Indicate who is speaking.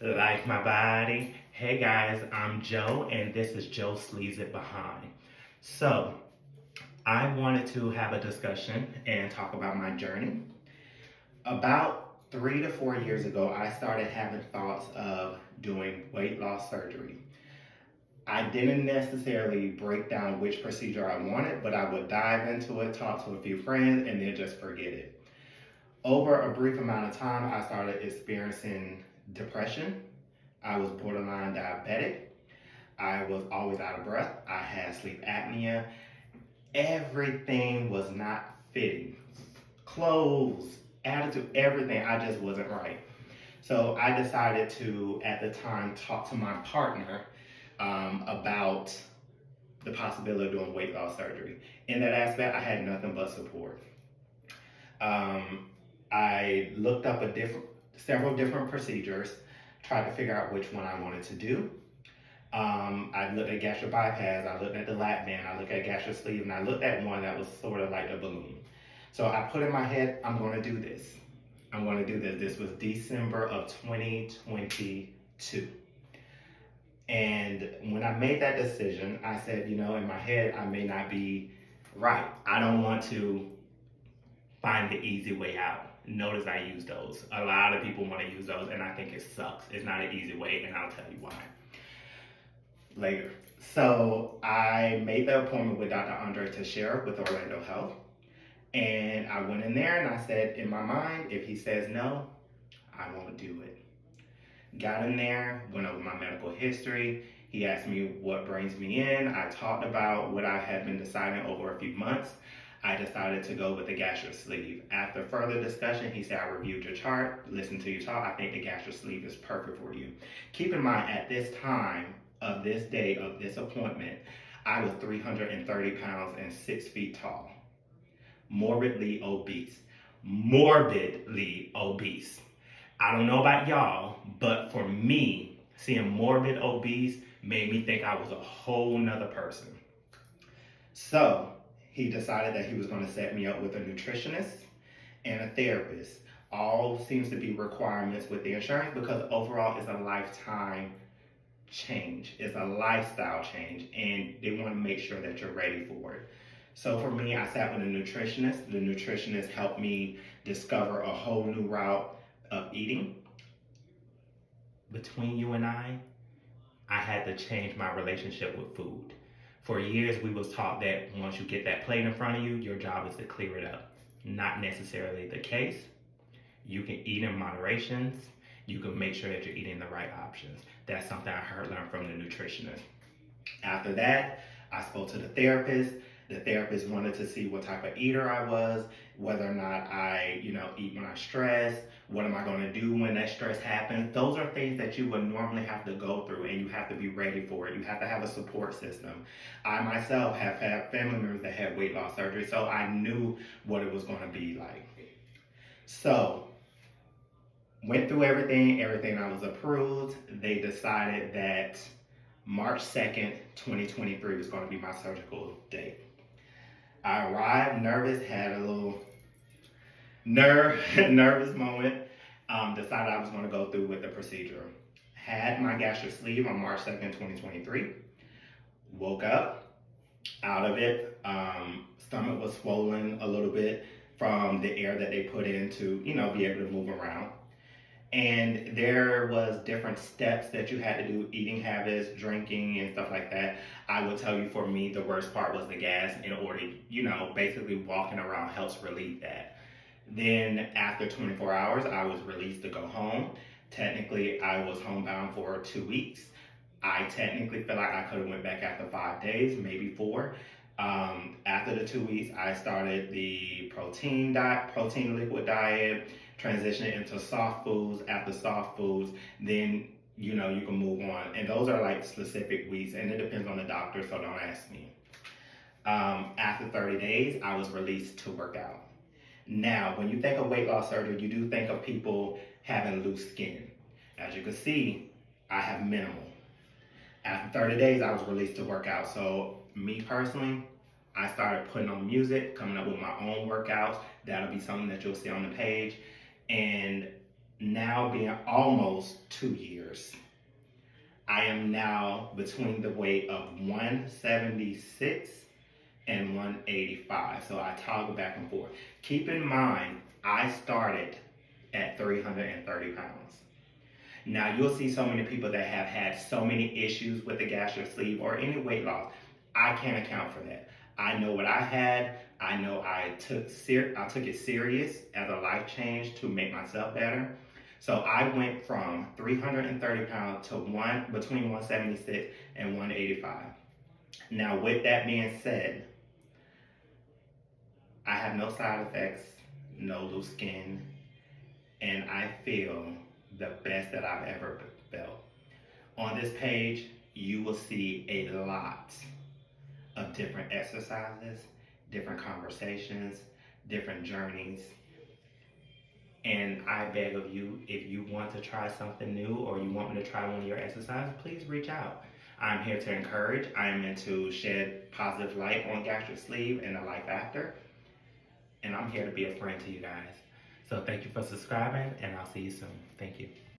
Speaker 1: Like my body. Hey guys, I'm Joe, and this is Joe Sleeves It Behind. So, I wanted to have a discussion and talk about my journey. About 3 to 4 years ago, I started having thoughts of doing weight loss surgery. I didn't necessarily break down which procedure I wanted, but I would dive into it, talk to a few friends, and then just forget it. Over a brief amount of time, I started experiencing depression. I was borderline diabetic. I was always out of breath. I had sleep apnea. Everything was not fitting. Clothes, attitude, everything. I just wasn't right. So I decided to, at the time, talk to my partner about the possibility of doing weight loss surgery. In that aspect, I had nothing but support. Um, I looked up several different procedures, tried to figure out which one I wanted to do. I looked at gastric bypass, I looked at the lap band, I looked at gastric sleeve, and I looked at one that was sort of like a balloon. So I put in my head, I'm going to do this. I'm going to do this. This was December of 2022. And when I made that decision, I said, in my head, I may not be right. I don't want to find the easy way out. Notice I use those. A lot of people want to use those, and I think it sucks. It's not an easy way, and I'll tell you why later. So I made the appointment with Dr. Andre Teixeira with Orlando Health. And I went in there and I said, in my mind, if he says no, I won't do it. Got in there, went over my medical history. He asked me what brings me in. I talked about what I had been deciding over a few months. I decided to go with the gastric sleeve. After further discussion, he said, I reviewed your chart, listened to your talk. I think the gastric sleeve is perfect for you. Keep in mind, at this time of this day of this appointment, I was 330 pounds and 6 feet tall. Morbidly obese. Morbidly obese. I don't know about y'all, but for me, seeing morbid obese made me think I was a whole nother person. So he decided that he was going to set me up with a nutritionist and a therapist. All seems to be requirements with the insurance because overall it's a lifetime change. It's a lifestyle change, and they want to make sure that you're ready for it. So for me, I sat with a nutritionist. The nutritionist helped me discover a whole new route of eating. Between you and I had to change my relationship with food. For years, we was taught that once you get that plate in front of you, your job is to clear it up. Not necessarily the case. You can eat in moderations. You can make sure that you're eating the right options. That's something I learned from the nutritionist. After that, I spoke to the therapist. The therapist wanted to see what type of eater I was, whether or not I, eat when I stress, what am I going to do when that stress happens. Those are things that you would normally have to go through, and you have to be ready for it. You have to have a support system. I myself have had family members that had weight loss surgery, so I knew what it was going to be like. So, went through everything I was approved. They decided that March 2nd, 2023 was going to be my surgical date. I arrived nervous, had a little nervous moment, decided I was going to go through with the procedure. Had my gastric sleeve on March 2nd, 2023. Woke up out of it. Stomach was swollen a little bit from the air that they put in to, be able to move around. And there was different steps that you had to do, eating habits, drinking, and stuff like that. I will tell you, for me, the worst part was the gas. In order, basically walking around helps relieve that. Then after 24 hours, I was released to go home. Technically, I was homebound for 2 weeks. I technically feel like I could have went back after 5 days, maybe 4. After the 2 weeks, I started the protein liquid diet, transition into soft foods. After soft foods, then you can move on. And those are like specific weeks, and it depends on the doctor, so don't ask me. After 30 days, I was released to work out. Now, when you think of weight loss surgery, you do think of people having loose skin. As you can see, I have minimal. After 30 days, I was released to work out. So me personally, I started putting on music, coming up with my own workouts. That'll be something that you'll see on the page. And now being almost 2 years, I am now between the weight of 176 and 185. So I toggle back and forth. Keep in mind, I started at 330 pounds. Now you'll see so many people that have had so many issues with the gastric sleeve or any weight loss. I can't account for that. I know what I had. I know I took it serious as a life change to make myself better. So I went from 330 pounds to between 176 and 185. Now with that being said, I have no side effects, no loose skin, and I feel the best that I've ever felt. On this page, you will see a lot of different exercises, different conversations, different journeys. And I beg of you, if you want to try something new or you want me to try one of your exercises, please reach out. I'm here to encourage. I'm in to shed positive light on gastric sleeve and the life after. And I'm here to be a friend to you guys. So thank you for subscribing, and I'll see you soon. Thank you.